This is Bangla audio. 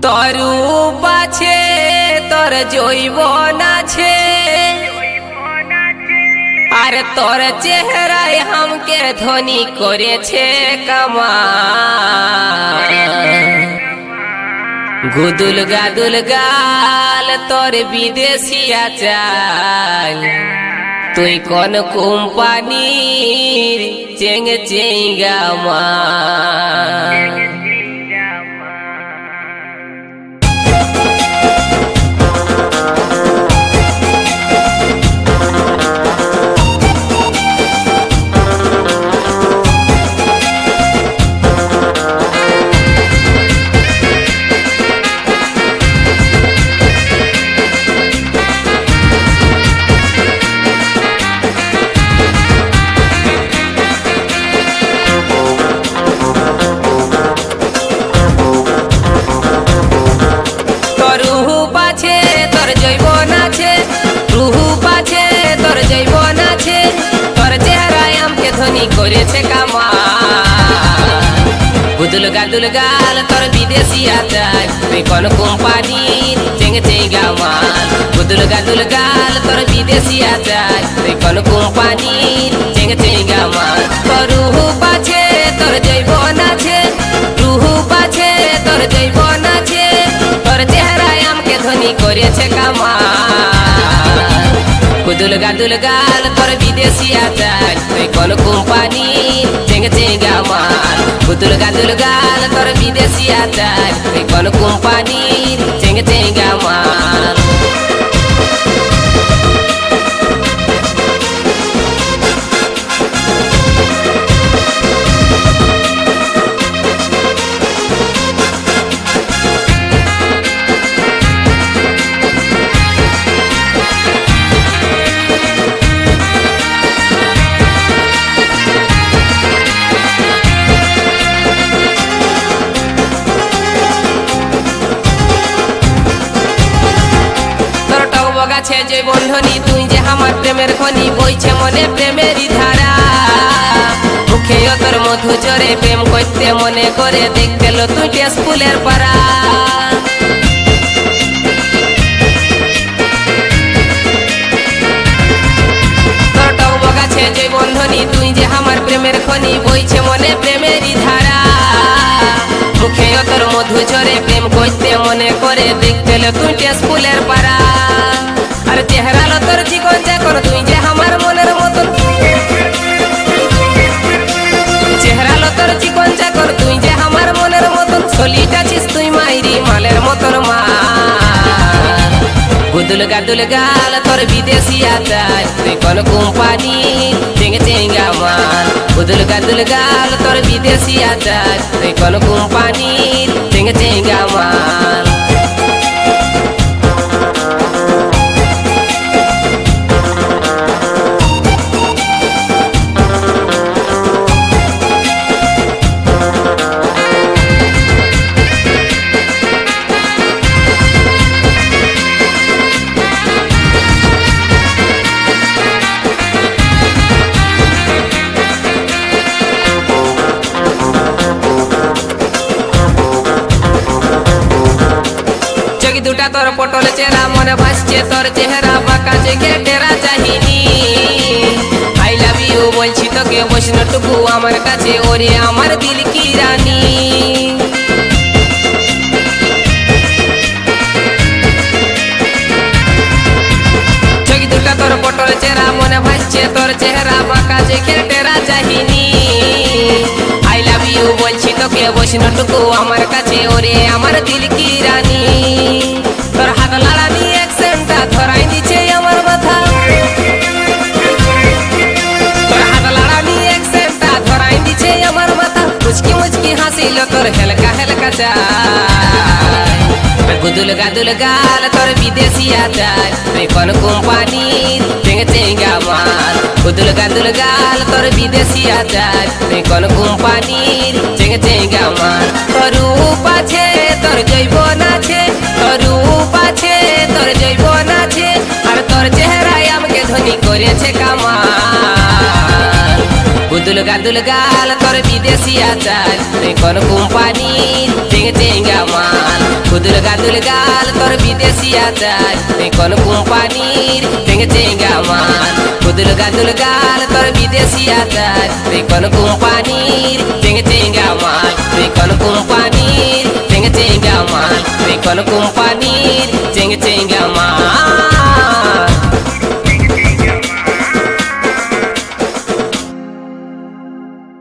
তরূপ আছে তোর জৈবন আছে আর তোর চেহারায় हमके ধনী করেছে কামাল গুদুল গাদুল গাল তোর বিদেশিয়া চাল তুই কোন কোম্পানির চেং চেঙ্গা মাল করেছে কামাল গুদুল গাদুল গাল তোর বিদেশিয়া চাই তুই কোন কোম্পানির চেং চেঙ্গা মাল গুদুল গাদুল গাল তোর বিদেশিয়া চাই তুই কোন কোম্পানির চেং চেঙ্গা মাল তোর রূপ আছে তোর জৈবন আছে রূপ আছে তোর জৈবন আছে তোর চেহারায় हमके ধনী করেছে কামাল গুদুল গাদুল গাল তোর বিদেশিয়া চাই তুই কোন কোম্পানির চেং চেঙ্গা মাল গুদুল গাদুল গাল তোর বিদেশিয়া চাই তুই কোন কোম্পানির চেং চেঙ্গা মাল আছে যে বন্ধনী তুই যে আমার প্রেমের খনি বইছে মনে প্রেমেরই ধারা মুখে তোর মধু জরে প্রেম করতে মনে করে দেখতে লো তুই স্কুলের পাড়া তোর টক আছে যে বন্ধনী তুই যে আমার প্রেমের খনি বইছে মনে প্রেমেরই ধারা মুখে তোর মধু জরে প্রেম করতে মনে করে দেখতে লো তুই স্কুলের পাড়া আর চেহারা লো তোর জীবন চাকর তুই যে আমার মনের মতন চেহারা লো তোর জীবন চাকর তুই যে আমার মনের মতন চলিটাছিস তুই মাইরি মালের মতন মাল গুদুল গাদুল গাল তোর বিদেশিয়া চাই তুই কোন কোম্পানি চেং চেঙ্গা মাল গুদুল গাদুল গাল তোর বিদেশিয়া চাই তুই কোন কোম্পানির চেং চেঙ্গা মাল দুটা তোর পটল চেহারা মনে ভাসছে তোর চেহারা বাঁকা চেখে টেরা চাহিনি আই লাভ ইউ বলছি তোকে বৈষ্ণটুকু আমার কাছে ওরে আমার দিল কি রানী চোখ দুটা তোর পটল চেহারা মনে ভাসছে তোর চেহারা বাঁকা চেখে টেরা চাহিনি আই লাভ ইউ বলছি তোকে বৈষ্ণটুকু আমার কাছে ওরে আমার দিল কি রানী তোর হাত লাড়ানি অ্যাকসেন্টটা ধরাই দিচ্ছে আমার মাথা তোর হাত লাড়ানি অ্যাকসেন্টটা ধরাই দিচ্ছে আমার মাথা মুচকি মুচকি হাসিল তোর হেলকা হেলকা চাই গুদুল গাদুল গাল তোর বিদেশিয়া চাই তুই কোন কোম্পানির চেং চেঙ্গা মাল গুদুল গাদুল গাল তোর বিদেশিয়া চাই তুই কোন কোম্পানির চেং চেঙ্গা মাল তোর রূপ আছে তোর জৈবন আছে তোর রূপ আছে তোর জৈবন আছে আর তোর চেহারায় हमके ধনী করেছে কামাল গুদুল গাল তোর বিদেশি আচার তুই কোন কোম্পানির চেঙ্গা মাল গুদুল গাল তোর বিদেশি আচার তুই কোন কোম্পানির চেঙ্গা মাল গুদুল গাল তোর বিদেশি আচার তুই কোন কোম্পানির চেঙ্গা মাল তুই কোন কোম্পানির চেঙ্গা মাল তুই কোন